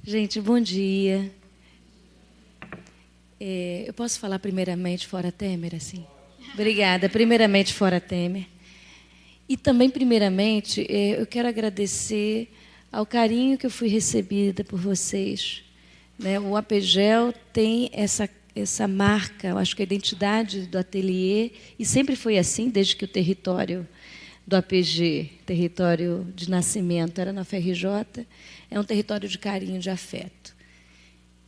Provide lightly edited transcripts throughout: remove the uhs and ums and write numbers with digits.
Gente, bom dia. Eu posso falar primeiramente fora Temer, assim? Obrigada. Primeiramente fora Temer. E também, primeiramente, eu quero agradecer ao carinho que eu fui recebida por vocês. Né? O APGEL tem essa marca, eu acho que a identidade do ateliê, e sempre foi assim, desde que o território do APG, território de nascimento, era na FRJ, é um território de carinho, de afeto.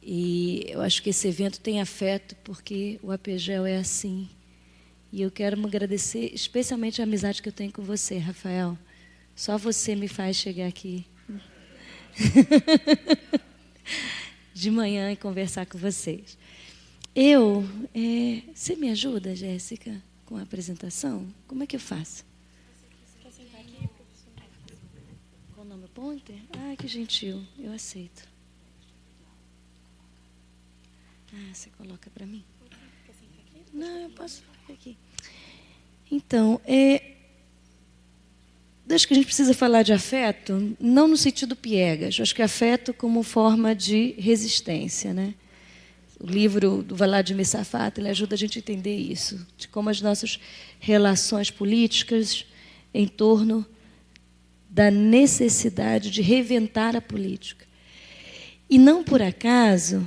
E eu acho que esse evento tem afeto porque o APGEL é assim. E eu quero me agradecer especialmente a amizade que eu tenho com você, Rafael. Só você me faz chegar aqui de manhã e conversar com vocês. Você me ajuda, Jéssica, com a apresentação? Como é que eu faço? Quer sentar aqui, professora? Qual o nome? Pointer? Ah, que gentil. Eu aceito. Você coloca para mim? Quer sentar aqui? Não, eu posso ficar aqui. Então, acho que a gente precisa falar de afeto, não no sentido piegas, acho que afeto como forma de resistência, né? O livro do Vladimir Safat, ele ajuda a gente a entender isso, de como as nossas relações políticas em torno da necessidade de reinventar a política. E não por acaso,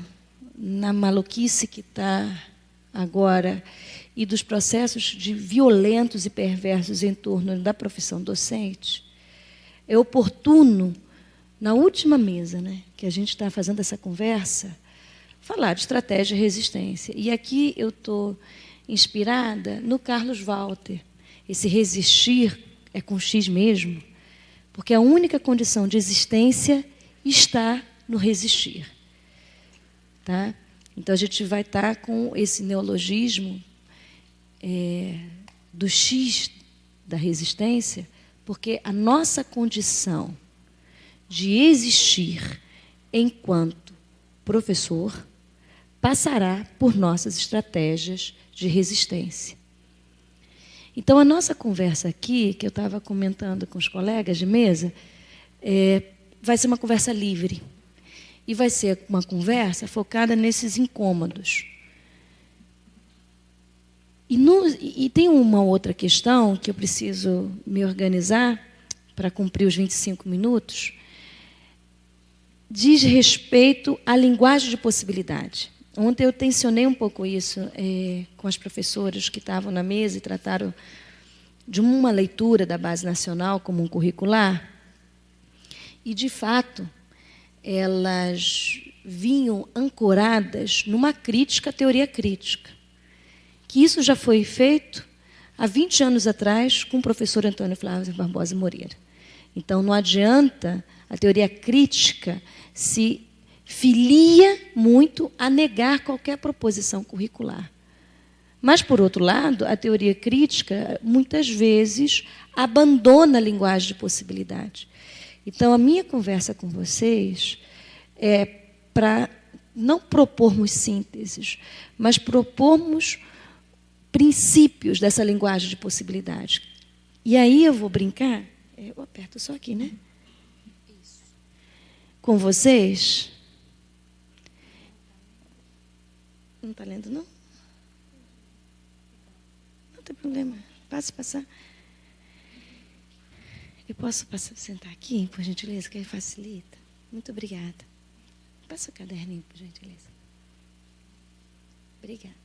na maluquice que está agora e dos processos violentos e perversos em torno da profissão docente, é oportuno, na última mesa, né, que a gente está fazendo essa conversa, falar de estratégia de resistência. E aqui eu estou inspirada no Carlos Walter. Esse resistir é com X mesmo, porque a única condição de existência está no resistir. Tá? Então, a gente vai estar com esse neologismo do X da resistência, porque a nossa condição de existir enquanto professor passará por nossas estratégias de resistência. Então, a nossa conversa aqui, que eu estava comentando com os colegas de mesa, vai ser uma conversa livre. E vai ser uma conversa focada nesses incômodos. E tem uma outra questão que eu preciso me organizar para cumprir os 25 minutos, diz respeito à linguagem de possibilidade. Ontem eu tensionei um pouco isso com as professoras que estavam na mesa e trataram de uma leitura da Base Nacional como um curricular. E, de fato, elas vinham ancoradas numa crítica à teoria crítica. Que isso já foi feito há 20 anos atrás com o professor Antônio Flávio Barbosa Moreira. Então, não adianta, a teoria crítica se filia muito a negar qualquer proposição curricular. Mas, por outro lado, a teoria crítica, muitas vezes, abandona a linguagem de possibilidade. Então, a minha conversa com vocês é para não propormos sínteses, mas propormos princípios dessa linguagem de possibilidade. E aí eu vou brincar, eu aperto só aqui, né? Isso. Com vocês. Não está lendo, não? Não tem problema, passar. Eu posso sentar aqui, por gentileza, que aí facilita? Muito obrigada. Passa o caderninho, por gentileza. Obrigada.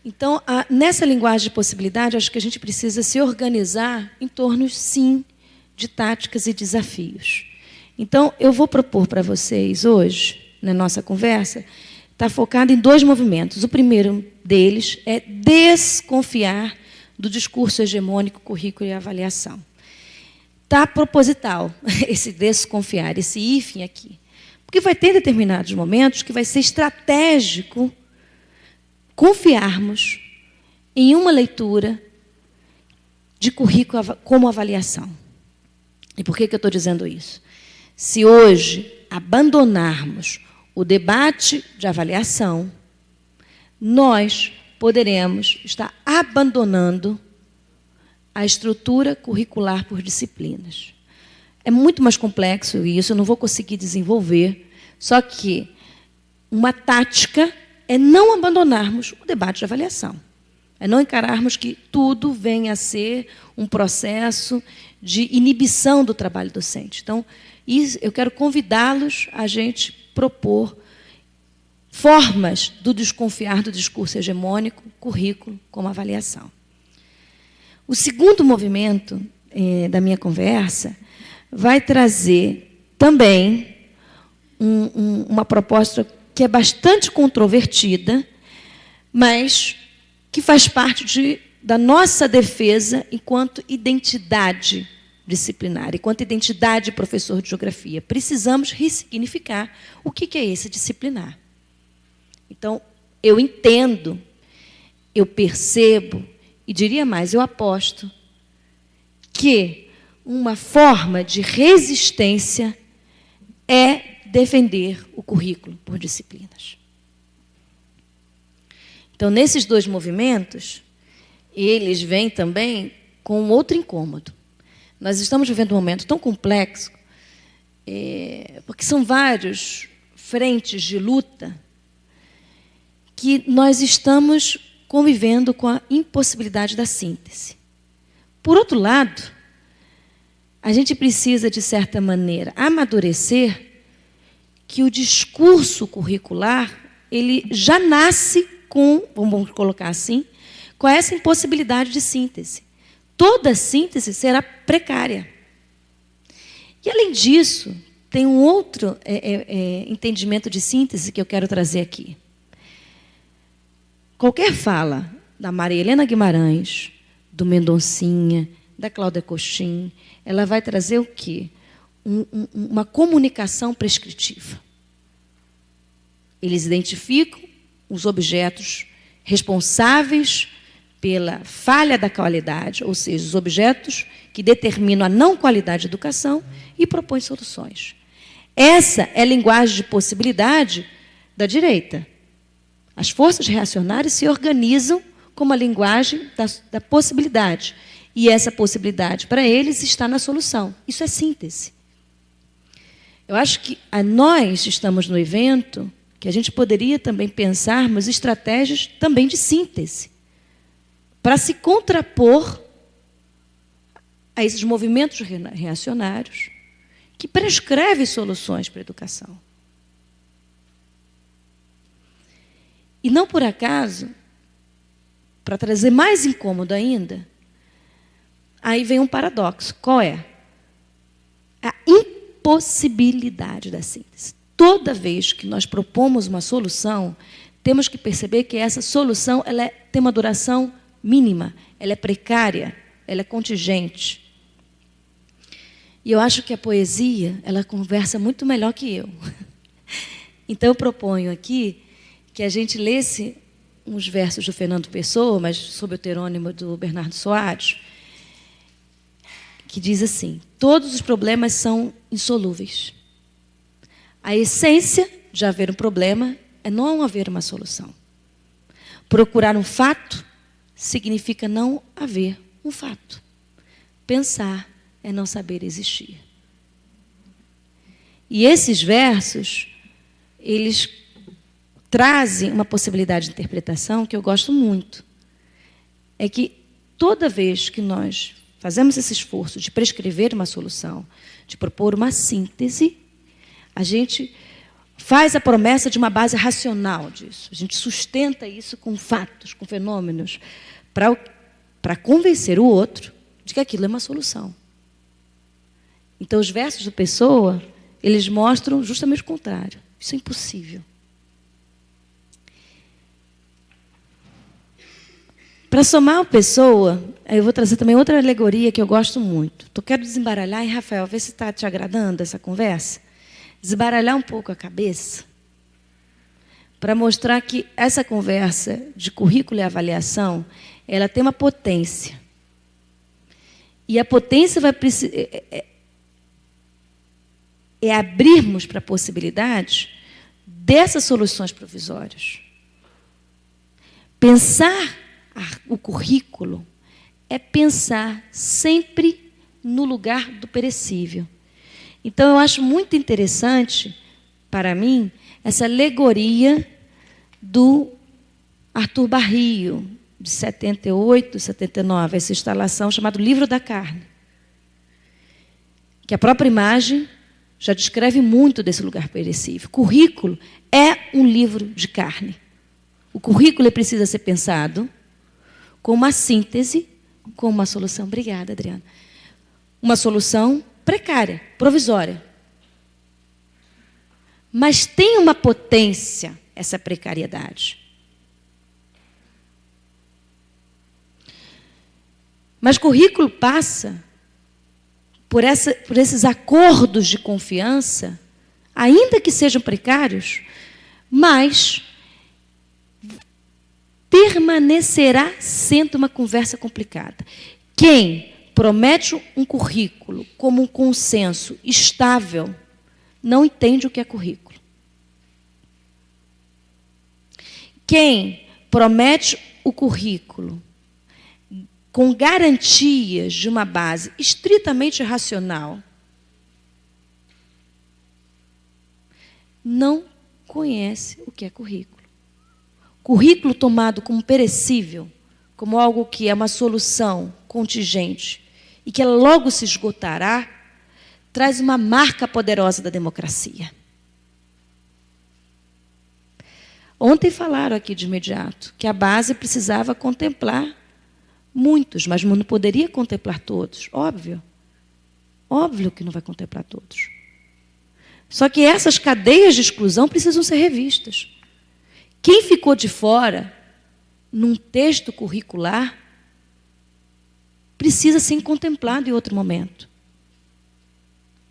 Então, nessa linguagem de possibilidade, acho que a gente precisa se organizar em torno, sim, de táticas e desafios. Então, eu vou propor para vocês hoje, na nossa conversa, está focado em 2 movimentos. O primeiro deles é desconfiar do discurso hegemônico, currículo e avaliação. Está proposital esse desconfiar, esse hífen aqui. Porque vai ter determinados momentos que vai ser estratégico confiarmos em uma leitura de currículo como avaliação. E por que eu estou dizendo isso? Se hoje abandonarmos o debate de avaliação, nós poderemos estar abandonando a estrutura curricular por disciplinas. É muito mais complexo isso, eu não vou conseguir desenvolver, só que uma tática é não abandonarmos o debate de avaliação. É não encararmos que tudo venha a ser um processo de inibição do trabalho docente. Então, eu quero convidá-los a gente propor formas do desconfiar do discurso hegemônico, currículo, como avaliação. O segundo movimento da minha conversa vai trazer também uma proposta que é bastante controvertida, mas que faz parte da nossa defesa enquanto identidade disciplinar, enquanto identidade de professor de geografia. Precisamos ressignificar o que é esse disciplinar. Então, eu entendo, eu percebo, e diria mais, eu aposto, que uma forma de resistência é defender o currículo por disciplinas. Então, nesses dois movimentos, eles vêm também com outro incômodo. Nós estamos vivendo um momento tão complexo, porque são vários frentes de luta, que nós estamos convivendo com a impossibilidade da síntese. Por outro lado, a gente precisa, de certa maneira, amadurecer que o discurso curricular ele já nasce com, vamos colocar assim, com essa impossibilidade de síntese. Toda síntese será precária. E, além disso, tem um outro entendimento de síntese que eu quero trazer aqui. Qualquer fala da Maria Helena Guimarães, do Mendoncinha, da Cláudia Cochin, ela vai trazer o quê? Uma comunicação prescritiva. Eles identificam os objetos responsáveis pela falha da qualidade, ou seja, os objetos que determinam a não qualidade de educação e propõem soluções. Essa é a linguagem de possibilidade da direita. As forças reacionárias se organizam como a linguagem da possibilidade. E essa possibilidade, para eles, está na solução. Isso é síntese. Eu acho que nós estamos no evento que a gente poderia também pensarmos estratégias também de síntese, para se contrapor a esses movimentos reacionários que prescrevem soluções para a educação. E não por acaso, para trazer mais incômodo ainda, aí vem um paradoxo. Qual é? A impossibilidade da síntese. Toda vez que nós propomos uma solução, temos que perceber que essa solução tem uma duração mínima, ela é precária, ela é contingente. E eu acho que a poesia, ela conversa muito melhor que eu. Então, eu proponho aqui que a gente lesse uns versos do Fernando Pessoa, mas sob o heterônimo do Bernardo Soares, que diz assim: todos os problemas são insolúveis. A essência de haver um problema é não haver uma solução. Procurar um fato significa não haver um fato. Pensar é não saber existir. E esses versos, eles trazem uma possibilidade de interpretação que eu gosto muito. É que toda vez que nós fazemos esse esforço de prescrever uma solução, de propor uma síntese, a gente faz a promessa de uma base racional disso. A gente sustenta isso com fatos, com fenômenos, para convencer o outro de que aquilo é uma solução. Então, os versos do Pessoa, eles mostram justamente o contrário. Isso é impossível. Para somar o Pessoa, eu vou trazer também outra alegoria que eu gosto muito. Eu quero desembaralhar, e Rafael, vê se está te agradando essa conversa. Desbaralhar um pouco a cabeça para mostrar que essa conversa de currículo e avaliação, ela tem uma potência. E a potência vai precisar abrirmos para a possibilidade dessas soluções provisórias. Pensar o currículo é pensar sempre no lugar do perecível. Então, eu acho muito interessante, para mim, essa alegoria do Arthur Barrio, de 78, 79, essa instalação chamada Livro da Carne. Que a própria imagem já descreve muito desse lugar perecível. Currículo é um livro de carne. O currículo precisa ser pensado com uma síntese, com uma solução. Obrigada, Adriana. Uma solução precária, provisória. Mas tem uma potência essa precariedade. Mas currículo passa por esses acordos de confiança, ainda que sejam precários, mas permanecerá sendo uma conversa complicada. Quem promete um currículo como um consenso estável, não entende o que é currículo. Quem promete o currículo com garantias de uma base estritamente racional, não conhece o que é currículo. Currículo tomado como perecível, como algo que é uma solução contingente e que ela logo se esgotará, traz uma marca poderosa da democracia. Ontem falaram aqui de imediato que a base precisava contemplar muitos, mas não poderia contemplar todos. Óbvio. Óbvio que não vai contemplar todos. Só que essas cadeias de exclusão precisam ser revistas. Quem ficou de fora, num texto curricular, precisa ser contemplado em outro momento.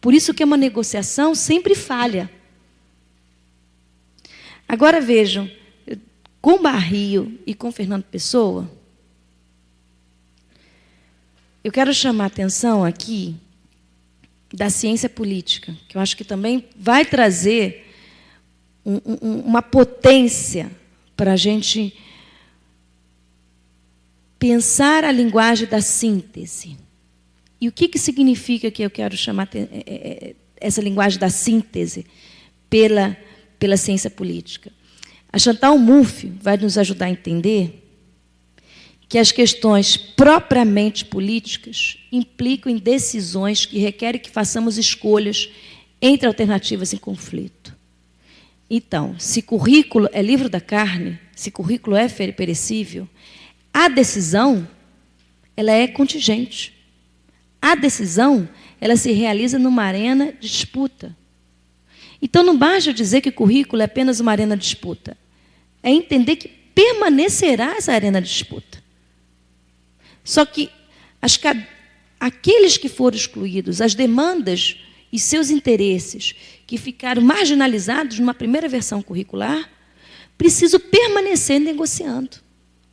Por isso que uma negociação sempre falha. Agora vejam, com Barrio e com Fernando Pessoa, eu quero chamar a atenção aqui da ciência política, que eu acho que também vai trazer uma potência para a gente pensar a linguagem da síntese. E o que significa que eu quero chamar essa linguagem da síntese pela ciência política? A Chantal Mouffe vai nos ajudar a entender que as questões propriamente políticas implicam em decisões que requerem que façamos escolhas entre alternativas em conflito. Então, se currículo é livro da carne, se currículo é perecível, a decisão, ela é contingente. A decisão, ela se realiza numa arena de disputa. Então, não basta dizer que currículo é apenas uma arena de disputa. É entender que permanecerá essa arena de disputa. Só que aqueles que foram excluídos, as demandas e seus interesses que ficaram marginalizados numa primeira versão curricular, precisam permanecer negociando.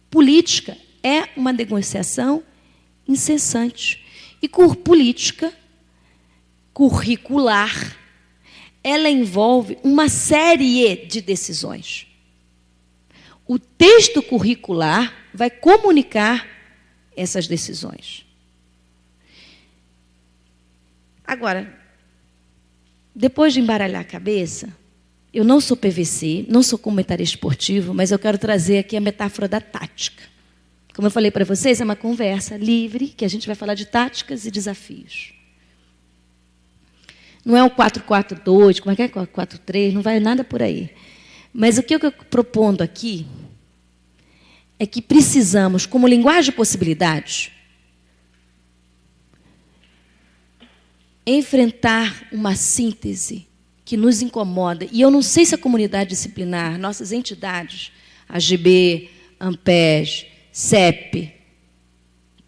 Política é uma negociação incessante. E política curricular, ela envolve uma série de decisões. O texto curricular vai comunicar essas decisões. Agora, depois de embaralhar a cabeça, eu não sou PVC, não sou comentarista esportivo, mas eu quero trazer aqui a metáfora da tática. Como eu falei para vocês, é uma conversa livre, que a gente vai falar de táticas e desafios. Não é um 4-4-2, como é que é 4-3, não vai nada por aí. Mas o que eu estou propondo aqui é que precisamos, como linguagem de possibilidades, enfrentar uma síntese que nos incomoda. E eu não sei se a comunidade disciplinar, nossas entidades, AGB, AMPES, CEP,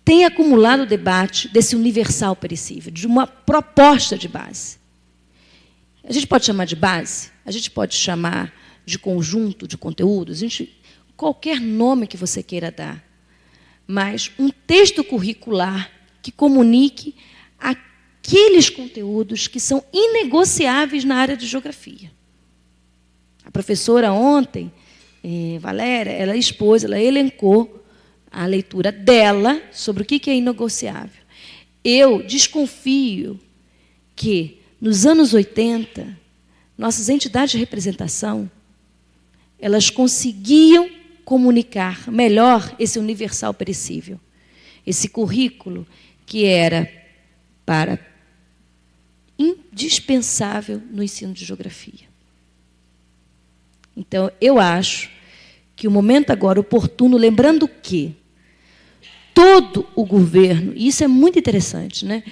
tem acumulado o debate desse universal perecível, de uma proposta de base. A gente pode chamar de base, a gente pode chamar de conjunto de conteúdos, qualquer nome que você queira dar, mas um texto curricular que comunique aqueles conteúdos que são inegociáveis na área de geografia. A professora ontem, Valéria, ela expôs, ela elencou a leitura dela sobre o que é inegociável. Eu desconfio que, nos anos 80, nossas entidades de representação, elas conseguiam comunicar melhor esse universal perecível, esse currículo que era indispensável no ensino de geografia. Então, eu acho que o momento agora oportuno, lembrando que todo o governo, e isso é muito interessante, né?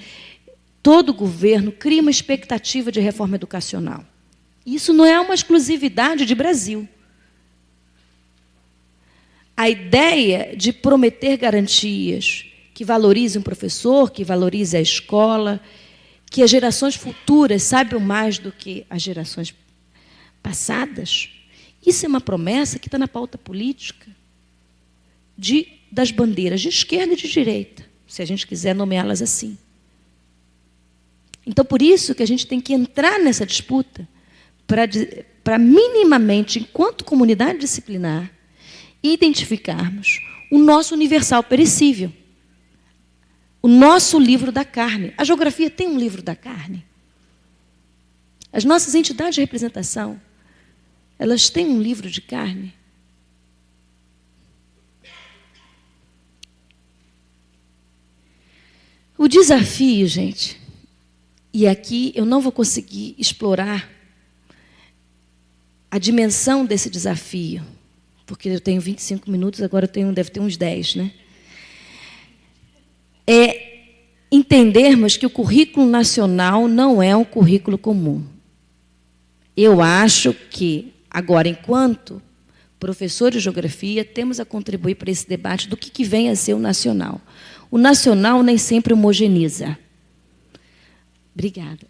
Todo o governo cria uma expectativa de reforma educacional. Isso não é uma exclusividade de Brasil. A ideia de prometer garantias que valorizem o professor, que valorizem a escola, que as gerações futuras saibam mais do que as gerações passadas, isso é uma promessa que está na pauta política das bandeiras de esquerda e de direita, se a gente quiser nomeá-las assim. Então, por isso que a gente tem que entrar nessa disputa para minimamente, enquanto comunidade disciplinar, identificarmos o nosso universal perecível, o nosso livro da carne. A geografia tem um livro da carne. As nossas entidades de representação, elas têm um livro de carne. O desafio, gente, e aqui eu não vou conseguir explorar a dimensão desse desafio, porque eu tenho 25 minutos, agora deve ter uns 10, né? É entendermos que o currículo nacional não é um currículo comum. Eu acho que, agora, enquanto professores de geografia, temos a contribuir para esse debate do que vem a ser o nacional. O nacional nem sempre homogeneiza. Obrigada.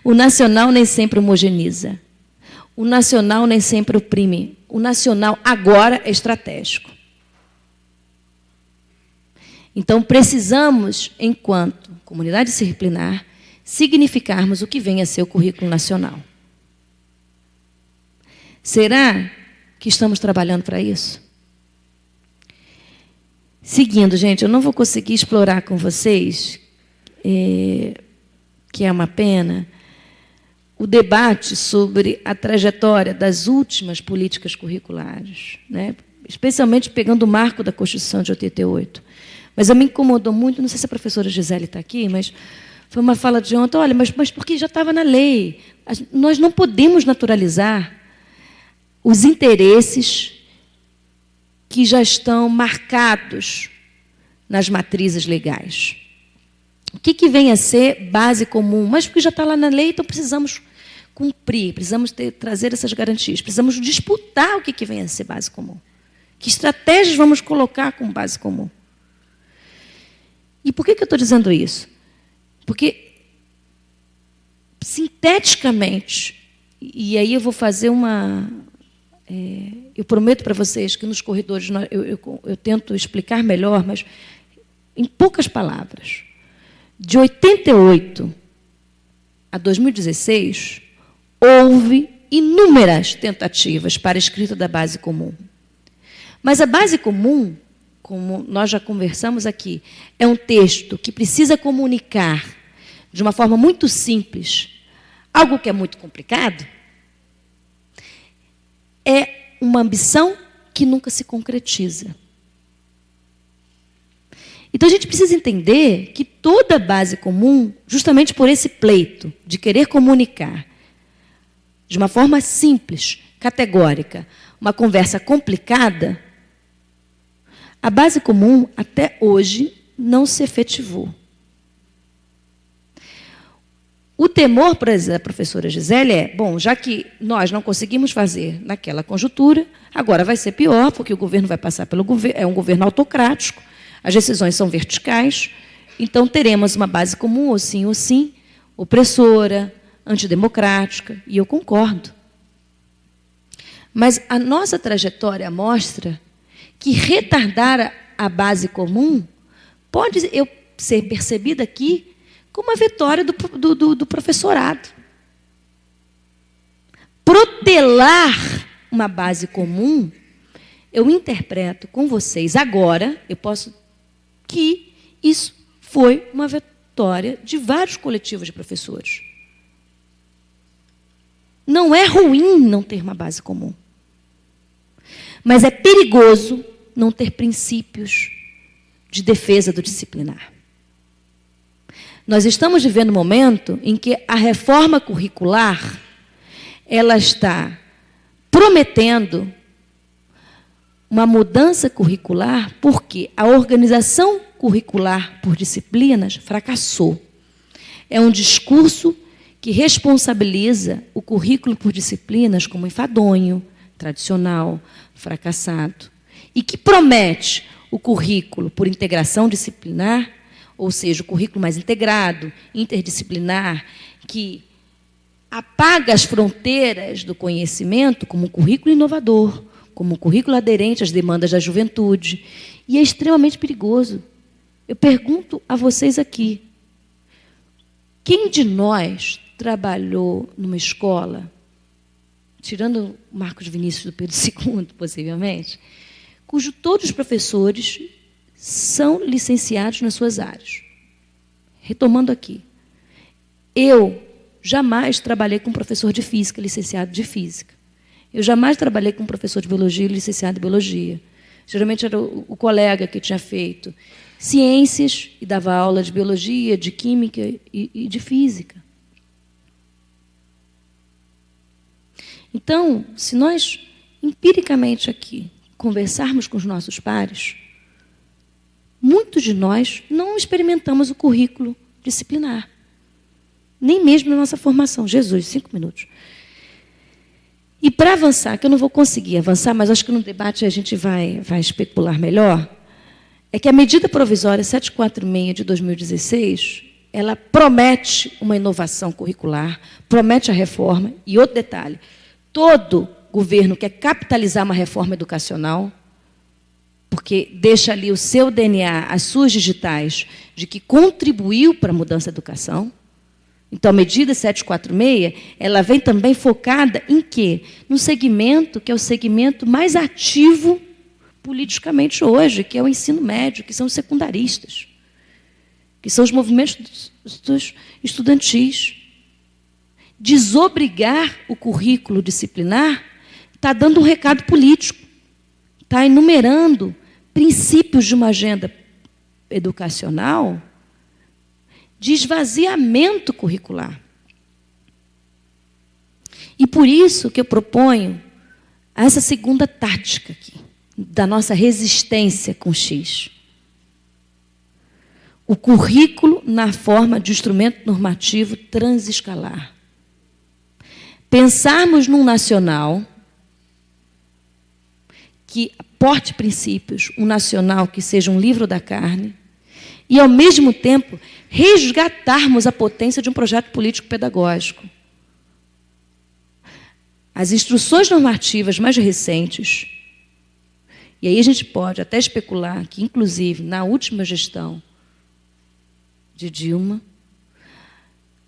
O nacional nem sempre homogeneiza. O nacional nem sempre oprime. O nacional agora é estratégico. Então, precisamos, enquanto comunidade disciplinar, significarmos o que vem a ser o currículo nacional. Será que estamos trabalhando para isso? Seguindo, gente, eu não vou conseguir explorar com vocês, que é uma pena, o debate sobre a trajetória das últimas políticas curriculares, né? Especialmente pegando o marco da Constituição de 88. Mas me incomodou muito, não sei se a professora Gisele está aqui, mas foi uma fala de ontem, olha, mas porque já estava na lei. Nós não podemos naturalizar os interesses que já estão marcados nas matrizes legais. O que vem a ser base comum? Mas porque já está lá na lei, então precisamos cumprir, precisamos trazer essas garantias, precisamos disputar o que vem a ser base comum. Que estratégias vamos colocar como base comum? E por que eu estou dizendo isso? Porque, sinteticamente, e aí eu vou fazer uma... eu prometo para vocês que nos corredores eu tento explicar melhor, mas em poucas palavras. De 88 a 2016, houve inúmeras tentativas para a escrita da base comum. Mas a base comum, como nós já conversamos aqui, é um texto que precisa comunicar de uma forma muito simples algo que é muito complicado. É uma ambição que nunca se concretiza. Então, a gente precisa entender que toda base comum, justamente por esse pleito de querer comunicar de uma forma simples, categórica, uma conversa complicada, a base comum, até hoje, não se efetivou. O temor, por exemplo, da professora Gisele bom, já que nós não conseguimos fazer naquela conjuntura, agora vai ser pior, porque o governo vai passar pelo governo, é um governo autocrático, as decisões são verticais, então teremos uma base comum, ou sim, opressora, antidemocrática, e eu concordo. Mas a nossa trajetória mostra que retardar a base comum pode ser percebida aqui como uma vitória do professorado. Protelar uma base comum eu interpreto com vocês agora, que isso foi uma vitória de vários coletivos de professores. Não é ruim não ter uma base comum. Mas é perigoso não ter princípios de defesa do disciplinar. Nós estamos vivendo um momento em que a reforma curricular ela está prometendo uma mudança curricular porque a organização curricular por disciplinas fracassou. É um discurso que responsabiliza o currículo por disciplinas como enfadonho, tradicional, fracassado, e que promete o currículo por integração disciplinar, ou seja, o currículo mais integrado, interdisciplinar, que apaga as fronteiras do conhecimento como um currículo inovador, como um currículo aderente às demandas da juventude, e é extremamente perigoso. Eu pergunto a vocês aqui, quem de nós trabalhou numa escola, tirando o Marcos Vinícius do Pedro II, possivelmente, cujo todos os professores são licenciados nas suas áreas? Retomando aqui, eu jamais trabalhei com um professor de física, licenciado de física. Eu jamais trabalhei com um professor de biologia, licenciado em biologia. Geralmente era o colega que tinha feito ciências e dava aula de biologia, de química e de física. Então, se nós, empiricamente aqui, conversarmos com os nossos pares, muitos de nós não experimentamos o currículo disciplinar. Nem mesmo na nossa formação. Jesus, 5 minutos. E para avançar, que eu não vou conseguir avançar, mas acho que no debate a gente vai especular melhor, é que a medida provisória 746 de 2016, ela promete uma inovação curricular, promete a reforma. E outro detalhe, todo governo quer capitalizar uma reforma educacional, porque deixa ali o seu DNA, as suas digitais, de que contribuiu para a mudança da educação. Então, a medida 746, ela vem também focada em quê? No segmento que é o segmento mais ativo politicamente hoje, que é o ensino médio, que são os secundaristas, que são os movimentos estudantis. Desobrigar o currículo disciplinar está dando um recado político, está enumerando princípios de uma agenda educacional de esvaziamento curricular. E por isso que eu proponho essa segunda tática aqui, da nossa resistência com X. O currículo na forma de instrumento normativo transescalar. Pensarmos num nacional que aporte princípios, um nacional que seja um livro da carne, e, ao mesmo tempo, resgatarmos a potência de um projeto político-pedagógico. As instruções normativas mais recentes, e aí a gente pode até especular que, inclusive, na última gestão de Dilma,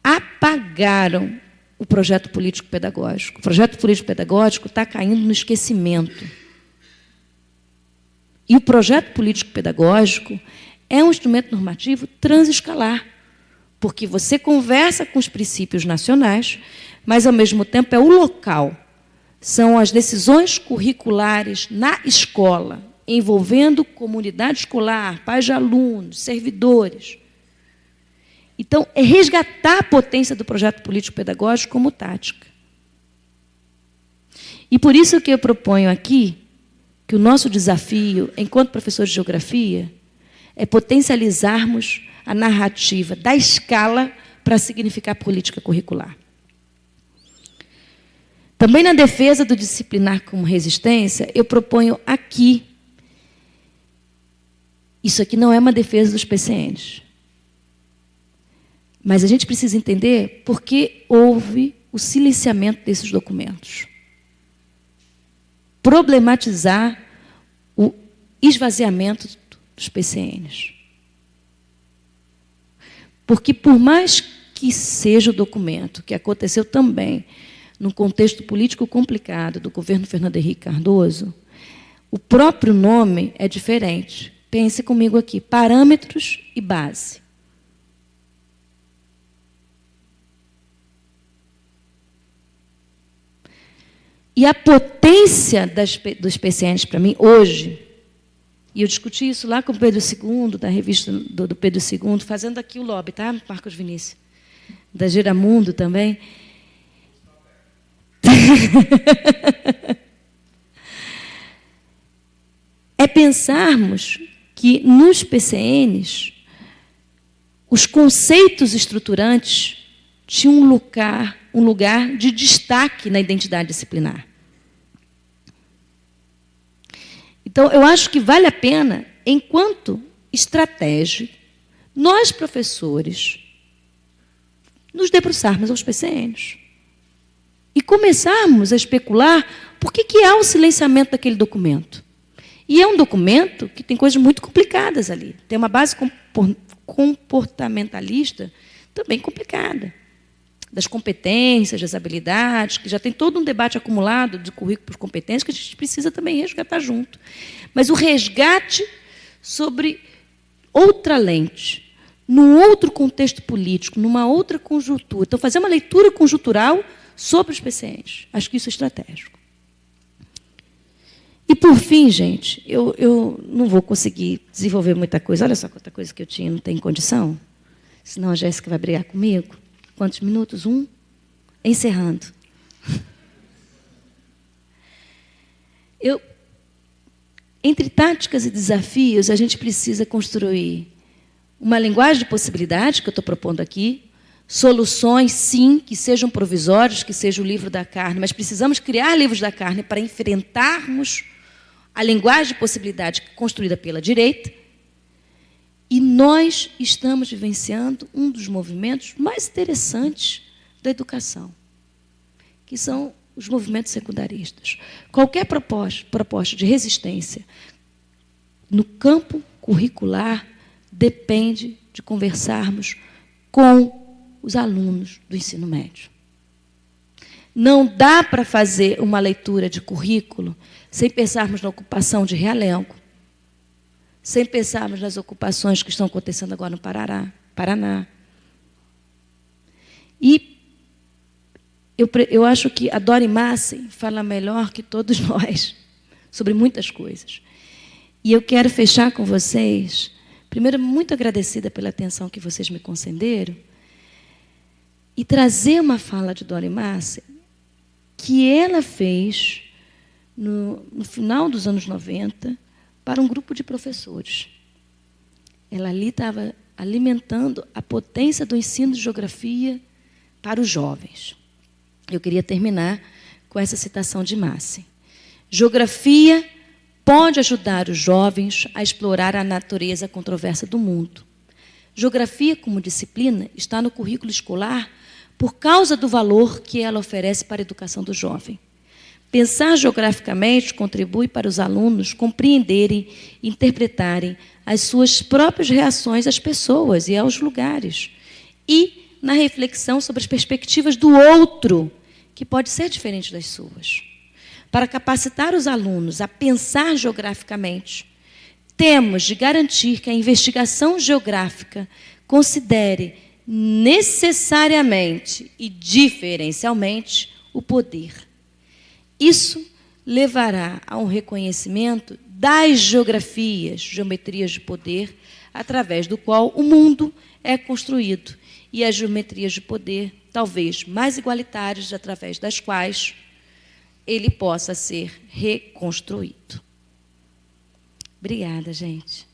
apagaram o projeto político-pedagógico. O projeto político-pedagógico está caindo no esquecimento. E o projeto político-pedagógico é um instrumento normativo transescalar, porque você conversa com os princípios nacionais, mas, ao mesmo tempo, é o local. São as decisões curriculares na escola, envolvendo comunidade escolar, pais de alunos, servidores. Então, é resgatar a potência do projeto político-pedagógico como tática. E por isso que eu proponho aqui que o nosso desafio, enquanto professores de geografia, é potencializarmos a narrativa da escala para significar política curricular. Também na defesa do disciplinar como resistência, eu proponho aqui, isso aqui não é uma defesa dos PCNs, mas a gente precisa entender por que houve o silenciamento desses documentos. Problematizar o esvaziamento dos PCNs. Porque, por mais que seja o documento, que aconteceu também num contexto político complicado do governo Fernando Henrique Cardoso, O próprio nome é diferente. Pense comigo aqui, parâmetros e base. E a potência dos PCNs, para mim, hoje, e eu discuti isso lá com o Pedro II, da revista do Pedro II, fazendo aqui o lobby, tá, Marcos Vinícius? Da Geramundo também. É pensarmos que, nos PCNs, os conceitos estruturantes tinham um lugar de destaque na identidade disciplinar. Então, eu acho que vale a pena, enquanto estratégia, nós, professores, nos debruçarmos aos PCNs e começarmos a especular por que há o silenciamento daquele documento. E é um documento que tem coisas muito complicadas ali. Tem uma base comportamentalista também complicada. Das competências, das habilidades, que já tem todo um debate acumulado de currículo por competências que a gente precisa também resgatar junto. Mas o resgate sobre outra lente, num outro contexto político, numa outra conjuntura. Então, fazer uma leitura conjuntural sobre os PCNs. Acho que isso é estratégico. E, por fim, gente, eu não vou conseguir desenvolver muita coisa. Olha só quanta coisa que eu tinha, não tem condição. Senão a Jéssica vai brigar comigo. Quantos minutos? Encerrando. Entre táticas e desafios, a gente precisa construir uma linguagem de possibilidade, que eu estou propondo aqui, soluções, sim, que sejam provisórias, que seja o livro da carne, mas precisamos criar livros da carne para enfrentarmos a linguagem de possibilidade construída pela direita. E nós estamos vivenciando um dos movimentos mais interessantes da educação, que são os movimentos secundaristas. Qualquer proposta de resistência no campo curricular depende de conversarmos com os alunos do ensino médio. Não dá para fazer uma leitura de currículo sem pensarmos na ocupação de Realengo, sem pensarmos nas ocupações que estão acontecendo agora no Paraná. E eu acho que a Dori Massey fala melhor que todos nós sobre muitas coisas. E eu quero fechar com vocês, primeiro, muito agradecida pela atenção que vocês me concederam, e trazer uma fala de Dori Massey que ela fez no final dos anos 90, para um grupo de professores. Ela ali estava alimentando a potência do ensino de geografia para os jovens. Eu queria terminar com essa citação de Massey. Geografia pode ajudar os jovens a explorar a natureza controversa do mundo. Geografia, como disciplina, está no currículo escolar por causa do valor que ela oferece para a educação do jovem. Pensar geograficamente contribui para os alunos compreenderem e interpretarem as suas próprias reações às pessoas e aos lugares. E na reflexão sobre as perspectivas do outro, que pode ser diferente das suas. Para capacitar os alunos a pensar geograficamente, temos de garantir que a investigação geográfica considere necessariamente e diferencialmente o poder. Isso levará a um reconhecimento das geografias, geometrias de poder, através do qual o mundo é construído, e as geometrias de poder, talvez mais igualitárias, através das quais ele possa ser reconstruído. Obrigada, gente.